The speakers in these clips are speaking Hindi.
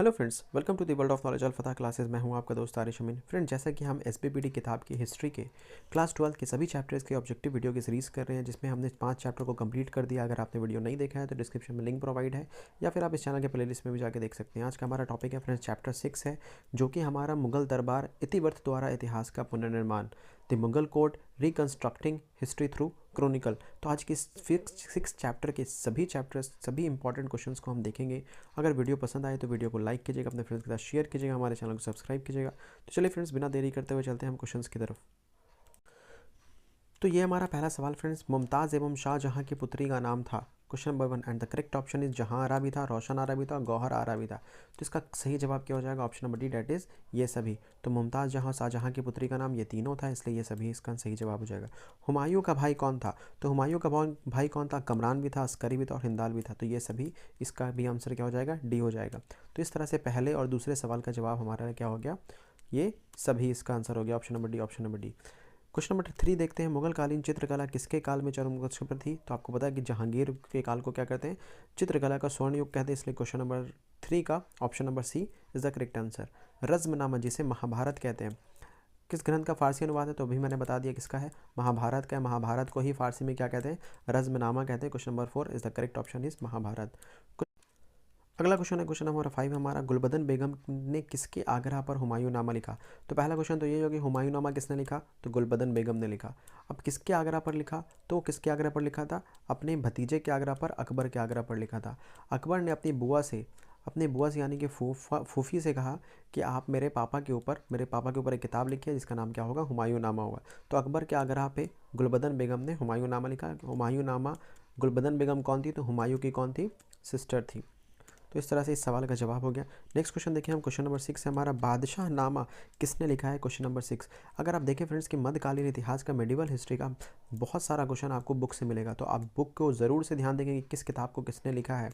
Hello friends, welcome to the world of knowledge Al Fatah classes. मैं हूं आपका दोस्त आरिश अमीन। फ्रेंड, जैसा कि हम एसबीपीडी किताब की हिस्ट्री के क्लास 12 के सभी चैप्टर्स के ऑब्जेक्टिव वीडियो की सीरीज़ कर रहे हैं, जिसमें हमने 5 चैप्टर को कंप्लीट कर दिया। अगर आपने वीडियो नहीं देखा है तो डिस्क्रिप्शन में लिंक प्रोवाइड है, या फिर आप इस चैनल के प्लेलिस्ट में भी जाकर देख सकते हैं। आज का हमारा टॉपिक है फ्रेंड्स चैप्टर 6 है, जो कि हमारा मुगल दरबार इतिवर्त द्वारा इतिहास का पुनर्निर्माण, the Mughal court reconstructing history through chronicle. तो आज की 6 चैप्टर के सभी इंपॉर्टेंट क्वेश्चंस को हम देखेंगे। अगर वीडियो पसंद आए तो वीडियो को लाइक कीजिएगा, अपने फ्रेंड्स के साथ शेयर कीजिएगा, हमारे चैनल को सब्सक्राइब कीजिएगा। तो चलिए फ्रेंड्स, बिना देरी करते हुए चलते हैं हम क्वेश्चंस की तरफ। तो ये हमारा पहला सवाल फ्रेंड्स, मुमताज़ एवं शाहजहां की पुत्री का नाम था। Question number 1 and the correct option is जहां आरा भी था, रोशन आरा भी था, गौहर आरा भी था। तो इसका सही जवाब क्या हो जाएगा? Option number D, that is ये सभी। तो मुमताज़ जहां शाहजहां की पुत्री का नाम ये तीनों था, इसलिए ये सभी इसका सही जवाब हो जाएगा। हुमायूं का भाई कौन था? तो हुमायूं का भाई कौन था? कमरान भी था, अस्करी भी था और हिंदाल भी था। तो ये सभी, इसका भी आंसर क्या हो जाएगा? डी हो जाएगा। तो इस तरह से पहले और दूसरे सवाल का जवाब हमारा क्या हो गया? ये सभी इसका आंसर हो गया, option number D, option number D. Question number 3 देखते हैं, मुगल कालीन चित्रकला किसके काल में चरम उत्कर्ष पर थी? तो आपको पता है कि जहांगीर के काल को क्या कहते हैं? चित्रकला का स्वर्ण युग कहते हैं, इसलिए क्वेश्चन नंबर 3 का option number C is the correct answer. Razmnama, जिसे महाभारत कहते हैं, किस ग्रंथ का फारसी अनुवाद है? तो अभी मैंने बता दिया किसका है, महाभारत का है। महाभारत को ही फारसी में क्या कहते हैं? रज़्मनामा कहते हैं। Question number 4 is the correct option is Mahabharat. अगला क्वेश्चन है क्वेश्चन नंबर 5 हमारा, गुलबदन बेगम ने किसके आग्रह पर हुमायूंनामा लिखा? तो पहला क्वेश्चन तो ये हो कि हुमायूंनामा किसने लिखा? तो गुलबदन बेगम ने लिखा। अब किसके आग्रह पर लिखा? तो किसके आग्रह पर लिखा था? अपने भतीजे के आग्रह पर, अकबर के आग्रह पर लिखा था। अकबर ने अपनी बुआ से यानी कि फूफी से कहा कि आप मेरे पापा के ऊपर एक किताब लिखी है, जिसका नाम क्या होगा? हुमायूंनामा होगा। तो अकबर के आग्रह पे गुलबदन बेगम ने हुमायूंनामा लिखा। हुमायूंनामा, गुलबदन बेगम कौन थी? तो हुमायूं की कौन थी? सिस्टर थी। तो इस तरह से इस सवाल का जवाब हो गया। नेक्स्ट क्वेश्चन देखिए हम, क्वेश्चन नंबर 6 है हमारा, बादशाह नामा किसने लिखा है? Question number 6। अगर आप देखें फ्रेंड्स कि मध्यकालीन इतिहास का, मेडिवल हिस्ट्री का बहुत सारा क्वेश्चन आपको बुक से मिलेगा, तो आप बुक को ज़रूर से ध्यान देंगे कि किस किताब को किसने लिखा है।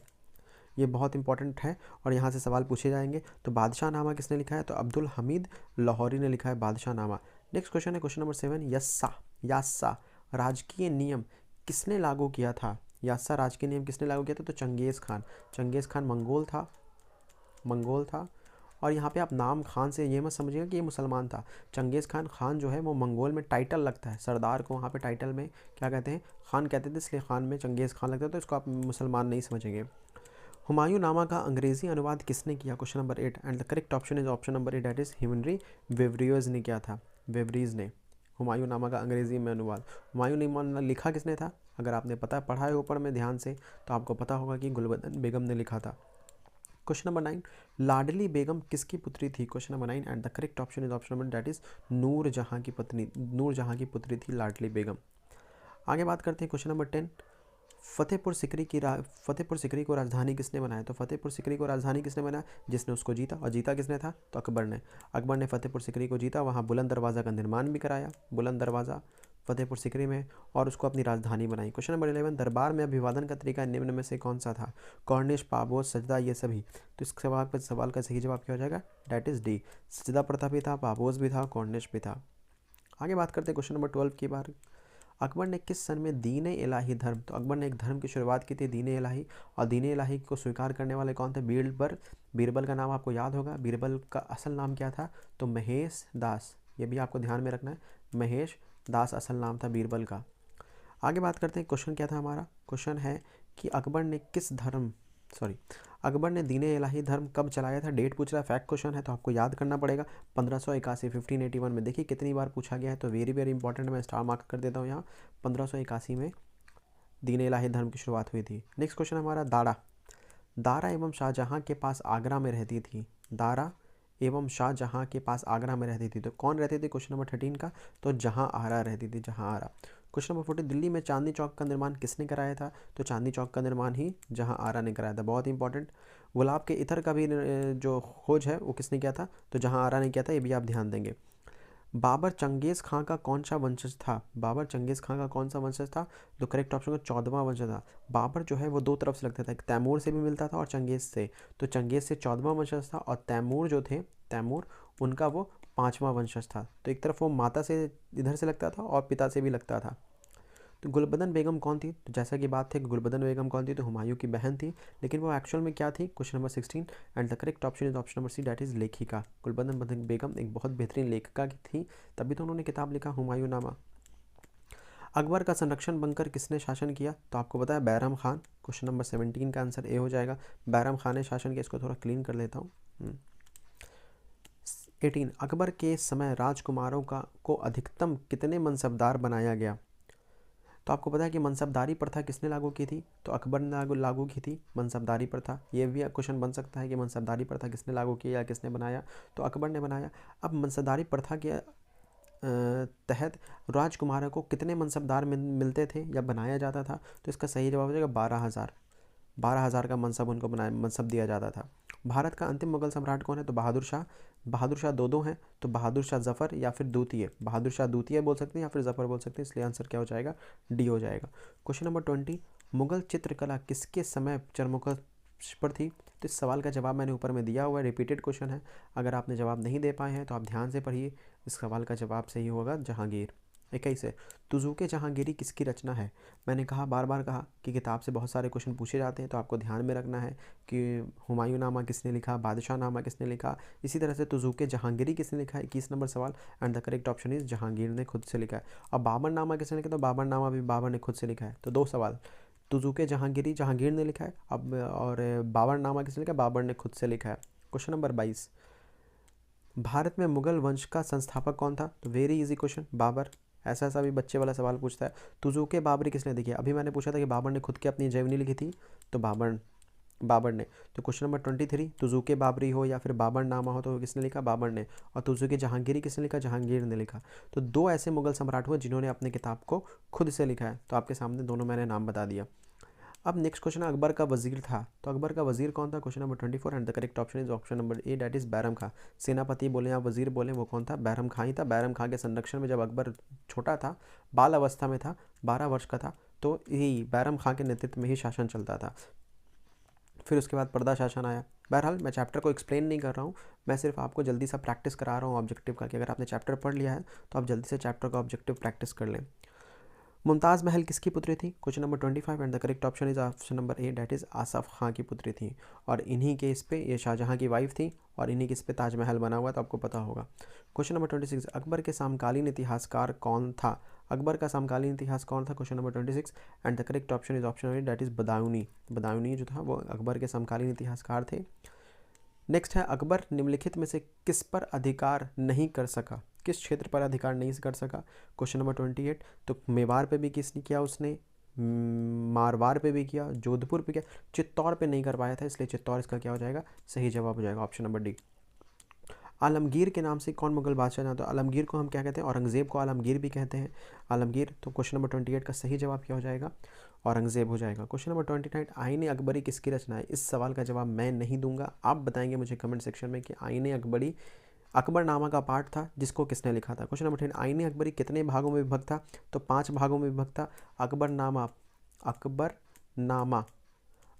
ये बहुत इंपॉर्टेंट है और यहाँ से सवाल पूछे जाएंगे। तो बादशाह नामा किसने लिखा है? तो अब्दुल हमीद लाहौरी ने लिखा है बादशाह नामा। नेक्स्ट क्वेश्चन है क्वेश्चन नंबर 7, यास्सा राजकीय नियम किसने लागू किया था? यास्सा राजकीय नियम किसने लागू किया था? तो चंगेज़ खान मंगोल था। और यहाँ पे आप नाम खान से ये मत समझिएगा कि ये मुसलमान था। चंगेज़ खान जो है वो मंगोल में टाइटल लगता है, सरदार को वहाँ पे टाइटल में क्या कहते हैं? खान कहते थे, इसलिए खान में चंगेज़ खान लगता है, तो इसको आप मुसलमान नहीं समझेंगे। हुमायूं नामा का अंग्रेजी अनुवाद किसने किया? Question number 8 and the correct option is option number 8, that is Henry Beveridge ने किया था। वेवरीज ने हुमायूं नामा का अंग्रेजी में अनुवाद। हुमायूं नामा लिखा किसने था? अगर आपने पढ़ा है ऊपर में ध्यान से, तो आपको पता होगा कि गुलबदन बेगम ने लिखा था। क्वेश्चन नंबर 9, लाडली बेगम किसकी पुत्री थी? Question number 9 and the correct option is option number that is Nur Jahan की पुत्री थी लाडली बेगम। आगे बात करते हैं क्वेश्चन नंबर 10, फतेहपुर सिकरी को राजधानी किसने बनाया? तो फतेहपुर सिकरी को राजधानी किसने बनाया? जिसने उसको जीता, और जीता किसने था? तो अकबर ने फतेहपुर सिकरी को जीता, वहाँ बुलंद दरवाज़ा का निर्माण भी कराया, बुलंद दरवाज़ा फतेहपुर सिकरी में, और उसको अपनी राजधानी बनाई। क्वेश्चन नंबर 11, दरबार में अभिवादन का तरीका निम्न में से कौन सा था? कॉर्निश, पाबोस, सजदा, ये सभी। तो इस सवाल का सही जवाब क्या हो जाएगा? That is D. सजदा प्रथा भी था, पाबोस भी था, कॉर्निश भी था। आगे बात करते हैं क्वेश्चन नंबर 12 की बार, अकबर ने किस सन में दीन इलाही धर्म, तो अकबर ने एक धर्म की शुरुआत की थी, दीन इलाही, और दीन इलाही को स्वीकार करने वाले कौन थे? बीरबल का नाम आपको याद होगा। बीरबल का असल नाम क्या था? तो महेश दास। ये भी आपको ध्यान में रखना है, महेश दास असल नाम था बीरबल का। आगे बात करते हैं, क्वेश्चन क्या था हमारा? क्वेश्चन है कि अकबर ने दीन इलाही धर्म कब चलाया था? डेट पूछ रहा है, फैक्ट क्वेश्चन है तो आपको याद करना पड़ेगा। 1581, 1581 में। देखिए कितनी बार पूछा गया है, तो वेरी वेरी इंपॉर्टेंट, मैं स्टार मार्क कर देता हूँ यहाँ। 1581 में दीन इलाही धर्म की शुरुआत हुई थी। नेक्स्ट क्वेश्चन हमारा, दारा एवं शाहजहाँ के पास आगरा में रहती थी। दारा एवं शाहजहाँ के पास आगरा में रहती थी, तो कौन रहती थी? क्वेश्चन नंबर 13 का, तो जहाँ आरा रहती थी, जहाँ आरा। क्वेश्चन नंबर 14, दिल्ली में चांदनी चौक का निर्माण किसने कराया था? तो चांदनी चौक का निर्माण ही जहाँ आरा ने कराया था, बहुत इंपॉर्टेंट। गुलाब के इत्र का भी जो खोज है वो किसने किया था? तो जहाँ आरा ने किया था, ये भी आप ध्यान देंगे। बाबर चंगेज़ खां का कौन सा वंशज था? बाबर चंगेज़ खां का कौन सा वंशज था? तो करेक्ट ऑप्शन का 14वां वंशज था। बाबर जो है वो दो तरफ से लगता था, एक तैमूर से भी मिलता था और चंगेज़ से। तो चंगेज़ से 14वां वंशज था, और तैमूर उनका वो 5वां वंशज था। तो एक तरफ वो माता से इधर से लगता था और पिता से भी लगता था। तो गुलबदन बेगम कौन थी? तो जैसा कि बात थी कि गुलबदन बेगम कौन थी, तो हुमायूं की बहन थी, लेकिन वो एक्चुअल में क्या थी? Question number 16 and the correct option is option number C, that is लेखिका। गुलबदन बेगम एक बहुत बेहतरीन लेखिका की थी, तभी तो उन्होंने किताब लिखा हुमायूं नामा। अकबर का संरक्षण बनकर किसने शासन किया? तो आपको पता है बैरम खान। क्वेश्चन नंबर 17 का आंसर ए हो जाएगा, बैरम खान ने शासन किया। इसको थोड़ा क्लीन कर लेता हूँ। 18 अकबर के समय राजकुमारों को अधिकतम कितने मनसबदार बनाया गया? तो आपको पता है कि मनसबदारी प्रथा किसने लागू की थी? तो अकबर ने लागू की थी मनसबदारी प्रथा। ये भी क्वेश्चन बन सकता है कि मनसबदारी प्रथा किसने लागू की या किसने बनाया? तो अकबर ने बनाया। अब मनसबदारी प्रथा के तहत राजकुमारों को कितने मनसबदार मिलते थे या बनाया जाता था? तो इसका सही जवाब हो जाएगा 12,000। 12,000 का मनसब उनको मनसब दिया जाता था। भारत का अंतिम मुगल सम्राट कौन है? तो बहादुर शाह। बहादुर शाह दो हैं, तो बहादुर शाह जफ़र या फिर द्वितीय। बहादुर शाह द्वितीय बोल सकते हैं या फिर जफ़र बोल सकते हैं, इसलिए आंसर क्या हो जाएगा? डी हो जाएगा। क्वेश्चन नंबर 20 मुगल चित्रकला किसके समय चरमोत्कर्ष पर थी? तो इस सवाल का जवाब मैंने ऊपर में दिया हुआ है, रिपीटेड क्वेश्चन है। अगर आपने जवाब नहीं दे पाए हैं तो आप ध्यान से पढ़िए। इस सवाल का जवाब सही होगा जहांगीर। 21 है तुज़ुक-ए जहांगीरी किसकी रचना है? मैंने कहा, बार बार कहा कि किताब से बहुत सारे क्वेश्चन पूछे जाते हैं, तो आपको ध्यान में रखना है कि हुमायूं नामा किसने लिखा, बादशाह नामा किसने लिखा, इसी तरह से तुज़ुक-ए जहांगीरी किसने लिखा है? 21 नंबर सवाल, and the correct option is Jahangir ने खुद से लिखा है। अब बाबर नामा किसने लिखा? तो बाबर नामा भी बाबर ने खुद से लिखा है। तो दो सवाल, तुज़ुक-ए जहांगीरी जहांगीर ने लिखा है, अब और बाबर नामा किसने लिखा? बाबर ने खुद से लिखा है। क्वेश्चन नंबर 22 भारत में मुगल वंश का संस्थापक कौन था? तो वेरी इजी क्वेश्चन, बाबर। ऐसा ऐसा भी बच्चे वाला सवाल पूछता है। तुज़ुक-ए बाबरी किसने लिखी? अभी मैंने पूछा था कि बाबर ने खुद की अपनी जीवनी लिखी थी, तो बाबर ने। तो क्वेश्चन नंबर 23 तुज़ुक-ए बाबरी हो या फिर बाबर नामा हो, तो किसने लिखा? बाबर ने। और तुज़ुक-ए जहांगीरी किसने लिखा? जहांगीर ने लिखा। तो दो ऐसे मुगल सम्राट हुए जिन्होंने अपनी किताब को खुद से लिखा है, तो आपके सामने दोनों मैंने नाम बता दिया। अब नेक्स्ट क्वेश्चन, अकबर का वजीर था, तो अकबर का वजीर कौन था? Question number 24 and the correct option is option number A, that is Bairam Khan. सेनापति बोले या वजीर बोले, वो कौन था? बैरम खां ही था। बैरम खां के संरक्षण में जब अकबर छोटा था, बाल अवस्था में था, 12 वर्ष का था, तो यही बैरम खां के नेतृत्व में ही शासन चलता था। फिर उसके बाद पर्दा शासन आया। बहरहाल मैं चैप्टर को एक्सप्लेन नहीं कर रहा हूँ, मैं सिर्फ आपको जल्दी सा प्रैक्टिस करा रहा हूँ ऑब्जेक्टिव का, कि अगर आपने चैप्टर पढ़ लिया है तो आप जल्दी से चैप्टर का ऑब्जेक्टिव प्रैक्टिस कर लें। मुमताज़ महल किसकी पुत्री थी? Question number 25 and the correct option is option number A, that is Asaf Khan की पुत्री थी। और इन्हीं के इस पे ये शाहजहां की वाइफ थी, और इन्हीं के इस पे ताजमहल बना हुआ, तो आपको पता होगा। क्वेश्चन नंबर 26 अकबर के समकालीन इतिहासकार कौन था? अकबर का समकालीन इतिहास कौन था? Question number 26 and the correct option is option A, that is Badayuni. Badayuni जो था वो अकबर के समकालीन इतिहासकार थे। नेक्स्ट है अकबर निम्नलिखित में से किस पर अधिकार नहीं कर सका? किस क्षेत्र पर अधिकार नहीं कर सका? क्वेश्चन नंबर 28 तो मेवाड़ पे भी किसने किया? उसने मारवाड़ पे भी किया, जोधपुर पे किया, चित्तौड़ पे नहीं कर पाया था, इसलिए चित्तौड़ इसका क्या हो जाएगा? सही जवाब हो जाएगा ऑप्शन नंबर डी। आलमगीर के नाम से कौन मुगल बादशाह था? तो आलमगीर को हम क्या कहते हैं? औरंगजेब को आलमगीर भी कहते हैं। आलमगीर, तो क्वेश्चन नंबर 28 का सही जवाब क्या हो जाएगा? औरंगजेब हो जाएगा। क्वेश्चन नंबर 29 आईने अकबरी किसकी रचना है? इस सवाल का जवाब मैं नहीं दूंगा, आप बताएंगे मुझे कमेंट सेक्शन में कि आईने अकबरी अकबरनामा का पार्ट था जिसको किसने लिखा था। क्वेश्चन नंबर 10 आईने अकबरी कितने भागों में विभक्त था? तो 5 भागों में विभक्त था। अकबरनामा अकबरनामा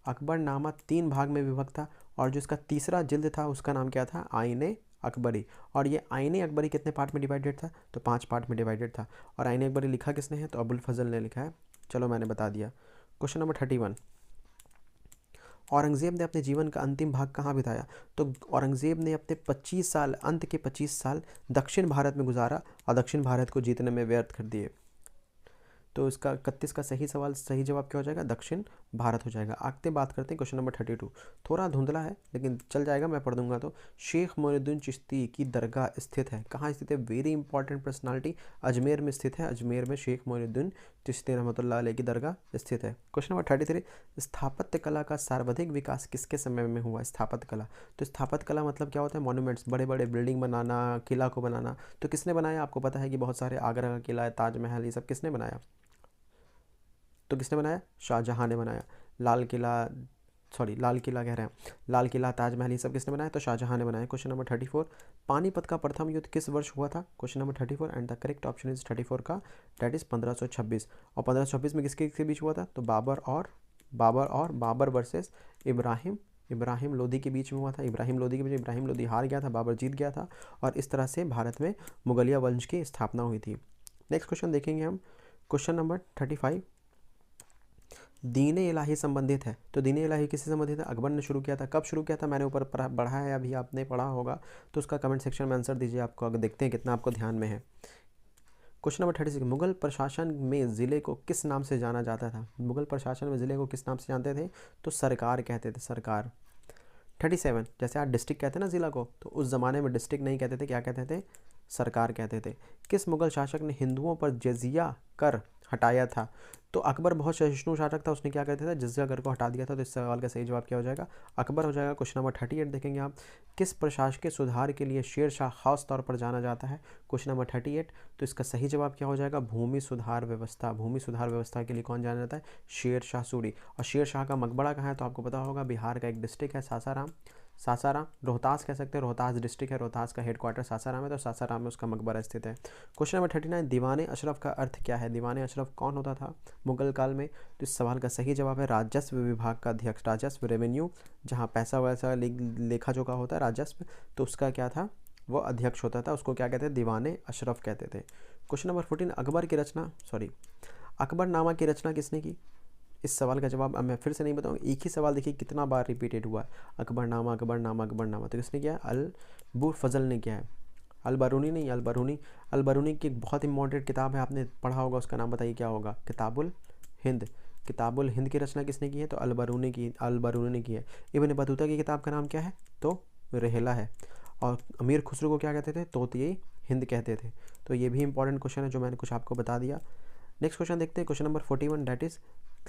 अकबरनामा 3 भाग में विभक्त था, और जो इसका तीसरा जिल्द था उसका नाम क्या था? आईने अकबरी। और ये आईने अकबरी कितने पार्ट में डिवाइडेड था? तो 5 पार्ट में डिवाइडेड था। और आईने अकबरी लिखा किसने है? तो अबुल फजल ने लिखा है। चलो मैंने बता दिया। क्वेश्चन नंबर 31 औरंगज़ेब ने अपने जीवन का अंतिम भाग कहाँ बिताया? तो औरंगज़ेब ने अपने 25 साल, अंत के 25 साल दक्षिण भारत में गुजारा, और दक्षिण भारत को जीतने में व्यर्थ कर दिए। तो इसका 31 का सही जवाब क्या हो जाएगा? दक्षिण भारत हो जाएगा। आगे बात करते हैं क्वेश्चन नंबर 32, थोड़ा धुंधला है लेकिन चल जाएगा, मैं पढ़ दूंगा। तो शेख मोइनुद्दीन चिश्ती की दरगाह स्थित है, कहाँ स्थित है? वेरी इंपॉर्टेंट पर्सनालिटी, अजमेर में स्थित है। अजमेर में शेख मोइनुद्दीन चिश्ती रहमतुल्लाह अलैह की दरगाह स्थित है। क्वेश्चन नंबर 33 स्थापत्य कला का सर्वाधिक विकास किसके समय में हुआ? स्थापत्य कला, तो स्थापत्य कला मतलब क्या होता है? मॉन्यूमेंट्स, बड़े बड़े बिल्डिंग बनाना, किला को बनाना। तो किसने बनाया? आपको पता है कि बहुत सारे, आगरा का किला, ताजमहल, ये सब किसने बनाया? तो किसने बनाया? शाहजहां ने बनाया। लाल किला कह रहे हैं, लाल किला, ताजमहल, ये सब किसने बनाया? तो शाहजहां ने बनाया। क्वेश्चन नंबर 34 पानीपत का प्रथम युद्ध किस वर्ष हुआ था? Question number 34 and the correct option is 34 का, डैट इज 1526। और 1526 में किसके बीच हुआ था? तो बाबर वर्सेस इब्राहिम लोदी के बीच में हुआ था। इब्राहिम लोदी हार गया था, बाबर जीत गया था, और इस तरह से भारत में मुगलिया वंश की स्थापना हुई थी। नेक्स्ट क्वेश्चन देखेंगे हम। क्वेश्चन नंबर 35, दीन इलाही संबंधित है। तो दीन इलाही किससे संबंधित है? अकबर ने शुरू किया था। कब शुरू किया था? मैंने ऊपर पढ़ा है, अभी आपने पढ़ा होगा, तो उसका कमेंट सेक्शन में आंसर दीजिए। आपको अगर देखते हैं कितना आपको ध्यान में है। क्वेश्चन नंबर 36, मुगल प्रशासन में ज़िले को किस नाम से जाना जाता था? मुगल प्रशासन में ज़िले को किस नाम से जानते थे? तो सरकार कहते थे, सरकार। 37, जैसे आज डिस्ट्रिक्ट कहते हैं ना ज़िला को, तो उस ज़माने में डिस्ट्रिक्ट नहीं कहते थे, क्या कहते थे? सरकार कहते थे। किस मुगल शासक ने हिंदुओं पर जजिया कर हटाया था? तो अकबर बहुत सहिष्णु शासक था, उसने क्या कहते थे? जजिया कर को हटा दिया था। तो इस सवाल का सही जवाब क्या हो जाएगा? अकबर हो जाएगा। क्वेश्चन नंबर 38 देखेंगे आप, किस प्रशासकीय सुधार के लिए शेर शाह खास तौर पर जाना जाता है? क्वेश्चन नंबर 38, तो इसका सही जवाब क्या हो जाएगा? भूमि सुधार व्यवस्था। भूमि सुधार व्यवस्था के लिए कौन जाना जाता है? शेर शाह सूरी। और शेर शाह का मकबरा कहाँ है? तो आपको पता होगा, बिहार का एक डिस्ट्रिक्ट है सासाराम। सासाराम, रोहतास कह सकते हैं, रोहतास डिस्ट्रिक्ट है, रोहतास का हेडक्वार्टर सासाराम है, तो सासाराम में उसका मकबरा स्थित है। क्वेश्चन नंबर 39, दीवाने अशरफ का अर्थ क्या है? दीवाने अशरफ कौन होता था मुगल काल में? तो इस सवाल का सही जवाब है राजस्व विभाग का अध्यक्ष। राजस्व, रेवेन्यू, जहाँ पैसा वैसा लेखा जोखा होता है, राजस्व, तो उसका क्या था? वो अध्यक्ष होता था, उसको क्या कहते हैं? दीवाने अशरफ कहते थे। क्वेश्चन नंबर 14, अकबरनामा की रचना किसने की? इस सवाल का जवाब अब मैं फिर से नहीं बताऊंगा, एक ही सवाल देखिए कितना बार रिपीटेड हुआ है, अकबरनामा अकबरनामा अकबरनामा। तो किसने किया है? अल फजल ने किया है। अलबरूनी नहीं, अलबरूनी। अलबरूनी की एक बहुत इंपॉर्टेंट किताब है, आपने पढ़ा होगा, उसका नाम बताइए क्या होगा? किताबुल हिंद। किताबुल हिंद की रचना किसने की है? तो अलबरूनी ने की है। इब्न बतूता की किताब का नाम क्या है? तो रेहला है। और अमीर खुसरो को क्या कहते थे? तोतिए हिंद कहते थे। तो ये भी इंपॉर्टेंट क्वेश्चन है जो मैंने कुछ आपको बता दिया। नेक्स्ट क्वेश्चन देखते हैं, question number 41, that is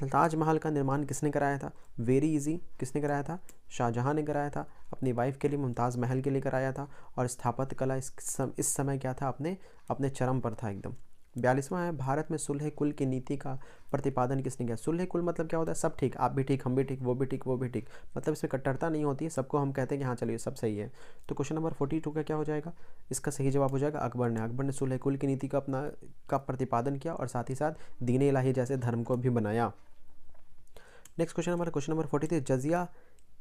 Taj Mahal का निर्माण किसने कराया था? वेरी इजी, किसने कराया था? शाहजहां ने कराया था, अपनी वाइफ के लिए, मुमताज़ महल के लिए कराया था। और स्थापत्य कला इस समय क्या था? अपने चरम पर था एकदम। 42वां है, भारत में सुलह कुल की नीति का प्रतिपादन किसने किया? सुलह कुल मतलब क्या होता है? सब ठीक, आप भी ठीक, हम भी ठीक, वो भी ठीक, वो भी ठीक, मतलब इसमें कट्टरता नहीं होती है, सबको हम कहते हैं कि हाँ चलिए सब सही है। तो क्वेश्चन नंबर 42 का क्या हो जाएगा? इसका सही जवाब हो जाएगा अकबर ने सुलह कुल की नीति का प्रतिपादन किया और साथ ही साथ दीन इलाही जैसे धर्म को भी बनाया। नेक्स्ट क्वेश्चन नंबर 43, जजिया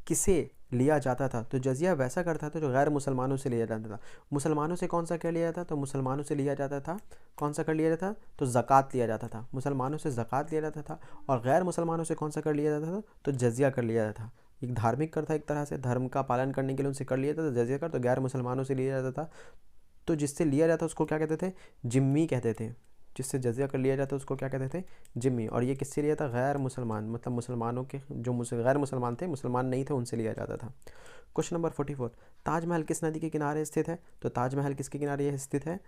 किसे लिया जाता था? तो जजिया वैसा करता था जो गैर मुसलमानों से लिया जाता था। मुसलमानों से कौन सा कर लिया जाता? तो मुसलमानों से लिया जाता था, कौन सा कर लिया जाता? तो ज़कात लिया जाता था। मुसलमानों से ज़कात लिया जाता था। और गैर मुसलमानों से कौन सा कर लिया जाता था? तो जजिया कर लिया जाता था। एक धार्मिक कर था, एक तरह से धर्म का पालन करने के लिए उनसे कर लिया जाता था जजिया कर। तो गैर मुसलमानों से लिया जाता था, तो जिससे लिया जाता उसको क्या कहते थे? जिम्मी कहते थे। जिससे जजिया कर लिया जाता उसको क्या कहते थे? जिम्मी। और ये किससे लिया था? गैर मुसलमान, मतलब मुसलमानों के जो गैर मुसलमान थे, मुसलमान नहीं थे, उनसे लिया जाता था। क्वेश्चन नंबर 44, ताजमहल किस नदी के किनारे स्थित है? तो ताजमहल किसके किनारे स्थित है?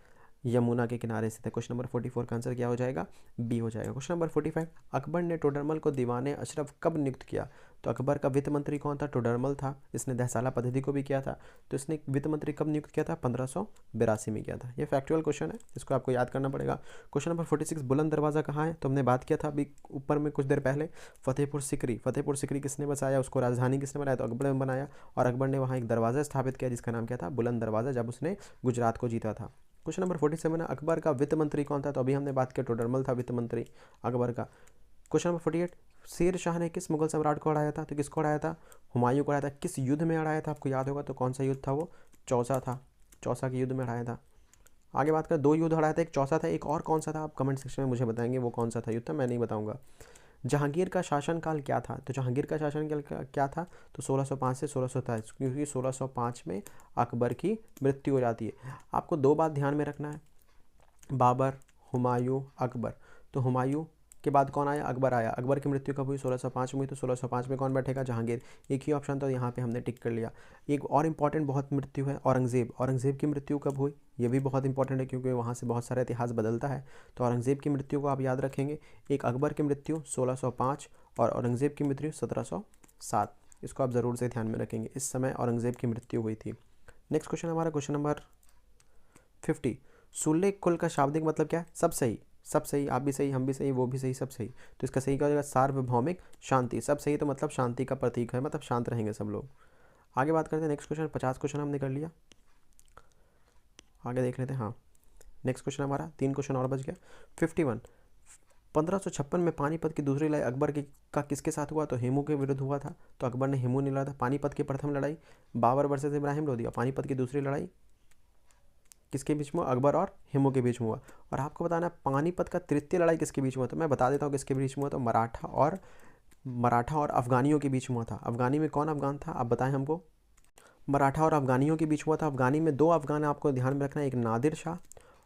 यमुना के किनारे स्थित है। क्वेश्चन नंबर 44 का आंसर क्या हो जाएगा? बी हो जाएगा। क्वेश्चन नंबर 45, अकबर ने टोडरमल को दीवाने अशरफ कब नियुक्त किया? तो अकबर का वित्त मंत्री कौन था? टोडरमल था। इसने दहसाला पद्धति को भी किया था। तो इसने वित्त मंत्री कब नियुक्त किया था? 1582 में किया था। ये फैक्चुअल क्वेश्चन है, इसको आपको याद करना पड़ेगा। क्वेश्चन नंबर 46, बुलंद दरवाज़ा कहाँ है? तो हमने बात किया था अभी ऊपर में कुछ देर पहले, फतेहपुर सिकरी। फतेहपुर सिकरी किसने बसाया? उसको राजधानी किसने बनाया? तो अकबर ने बनाया। और अकबर ने वहाँ एक दरवाज़ा स्थापित किया जिसका नाम क्या था? बुलंद दरवाज़ा, जब उसने गुजरात को जीता था। क्वेश्चन नंबर 47 है, अकबर का वित्त मंत्री कौन था? तो अभी हमने बात किया टोडरमल था वित्त मंत्री अकबर का। क्वेश्चन नंबर 48, शेर शाह ने किस मुगल सम्राट को हराया था? तो किसको हराया था? हुमायूं को हराया था। किस युद्ध में हराया था? आपको याद होगा, तो कौन सा युद्ध था वो? चौसा था। चौसा के युद्ध में हराया था। आगे बात करें, 2 युद्ध हराया था, एक चौसा था, एक और कौन सा था? आप कमेंट सेक्शन में मुझे बताएंगे वो कौन सा था युद्ध था, मैं नहीं बताऊंगा। जहांगीर का शासनकाल क्या था? तो जहांगीर का शासनकाल क्या था? तो 1605 से 1627, क्योंकि 1605 में अकबर की मृत्यु हो जाती है। आपको 2 बात ध्यान में रखना है, बाबर, हुमायूं, अकबर। तो हुमायूं के बाद कौन आया? अकबर आया। अकबर की मृत्यु कब हुई? 1605 में हुई। तो 1605 में कौन बैठेगा? जहांगीर। एक ही ऑप्शन, तो यहाँ पे हमने टिक कर लिया। एक और इंपॉर्टेंट बहुत मृत्यु है, औरंगजेब। औरंगजेब की मृत्यु कब हुई? ये भी बहुत इंपॉर्टेंट है क्योंकि वहाँ से बहुत सारा इतिहास बदलता है। तो औरंगजेब की मृत्यु को आप याद रखेंगे। एक अकबर की मृत्यु 1605 और औरंगजेब की मृत्यु 1707। इसको आप ज़रूर से ध्यान में रखेंगे, इस समय औरंगजेब की मृत्यु हुई थी। नेक्स्ट क्वेश्चन हमारा क्वेश्चन नंबर 50, सुल्ले कुल का शाब्दिक मतलब क्या है? सब सही, सब सही, आप भी सही, हम भी सही, वो भी सही, सब सही। तो इसका सही क्या हो जाएगा? सार्वभौमिक शांति। सब सही तो मतलब शांति का प्रतीक है, मतलब शांत रहेंगे सब लोग। आगे बात करते हैं नेक्स्ट क्वेश्चन। 50 क्वेश्चन हमने कर लिया, आगे देख लेते हैं। हाँ, नेक्स्ट क्वेश्चन हमारा 3 क्वेश्चन और बच गया। 51, 1556 में पानीपत की दूसरी लड़ाई अकबर का किसके साथ हुआ? तो हेमू के विरुद्ध हुआ था। तो अकबर ने हेमू ने लड़ा था। पानीपत की प्रथम लड़ाई बाबर वर्सेस इब्राहिम लोधी, और पानीपत की दूसरी लड़ाई किसके बीच में? अकबर और हिमू के बीच में हुआ। और आपको बताना है पानीपत का तृतीय लड़ाई किसके बीच में हुआ? तो मैं बता देता हूँ किसके बीच में हुआ। तो मराठा और अफगानियों के बीच में हुआ था। अफगानी में कौन अफगान था आप बताएं हमको? मराठा और अफगानियों के बीच हुआ था। अफगानी में 2 अफगान आपको ध्यान में रखना है, एक नादिर शाह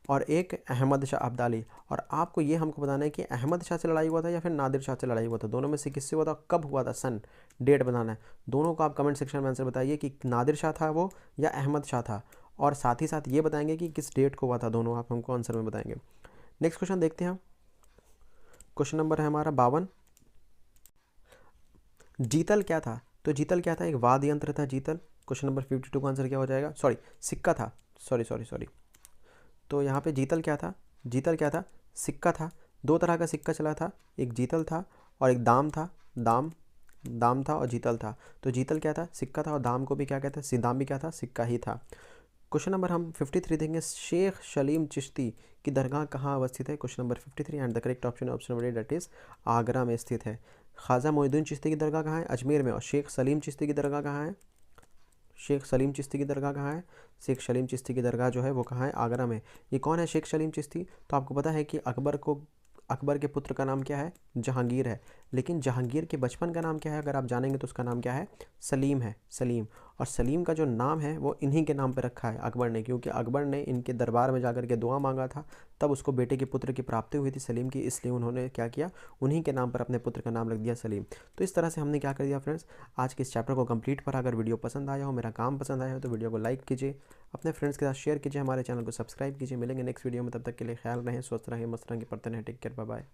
और एक अहमद शाह अब्दाली। और आपको ये हमको बताना है कि अहमद शाह से लड़ाई हुआ था या फिर नादिर शाह से लड़ाई हुआ था, दोनों में से किससे हुआ था, कब हुआ था, सन, डेट बताना है। दोनों को आप कमेंट सेक्शन में आंसर बताइए कि नादिर शाह था वो या अहमद शाह था, और साथ ही साथ ये बताएंगे कि किस डेट को हुआ था, दोनों आप हमको आंसर में बताएंगे। नेक्स्ट क्वेश्चन देखते हैं। क्वेश्चन नंबर है हमारा 52। जीतल क्या था? तो जीतल क्या था? एक वाद्य यंत्र था जीतल। क्वेश्चन नंबर 52 का आंसर क्या हो जाएगा? सॉरी, सिक्का था। सॉरी। तो यहाँ पे जीतल क्या था? जीतल क्या था? सिक्का था। 2 तरह का सिक्का चला था, एक जीतल था और एक दाम था। दाम था और जीतल था। तो जीतल क्या था? सिक्का था। और दाम को भी क्या कहते हैं? दाम भी क्या था? सिक्का ही था। क्वेश्चन नंबर हम 53 देंगे। शेख सलीम चिश्ती की दरगाह कहाँ अवस्थित है? Question number 53 and the correct option option number that is Agra में स्थित है। ख्वाजा मोइनुद्दीन चिश्ती की दरगाह कहाँ है? अजमेर में। और शेख सलीम चिश्ती की दरगाह कहाँ है? शेख सलीम चिश्ती की दरगाह कहाँ है? शेख सलीम चिश्ती की दरगाह जो है वो कहाँ है? आगरा में। ये कौन है शेख सलीम चिश्ती? तो आपको पता है कि अकबर के पुत्र का नाम क्या है? जहांगीर है। लेकिन जहांगीर के बचपन का नाम क्या है अगर आप जानेंगे तो उसका नाम क्या है? सलीम है, सलीम। और सलीम का जो नाम है वो इन्हीं के नाम पर रखा है अकबर ने, क्योंकि अकबर ने इनके दरबार में जाकर के दुआ मांगा था, तब उसको बेटे के पुत्र की प्राप्ति हुई थी सलीम की, इसलिए उन्होंने क्या किया, उन्हीं के नाम पर अपने पुत्र का नाम रख दिया सलीम। तो इस तरह से हमने क्या कर दिया फ्रेंड्स, आज के इस चैप्टर को कंप्लीट करा। अगर वीडियो पसंद आया हो, मेरा काम पसंद आया हो, तो वीडियो को लाइक कीजिए, अपने फ्रेंड्स के साथ शेयर कीजिए, हमारे चैनल को सब्सक्राइब कीजिए। मिलेंगे नेक्स्ट वीडियो में, तब तक के लिए ख्याल रहें, स्वस्थ रहें, मस्त रहें, पढ़ते रहें। Take care, bye bye.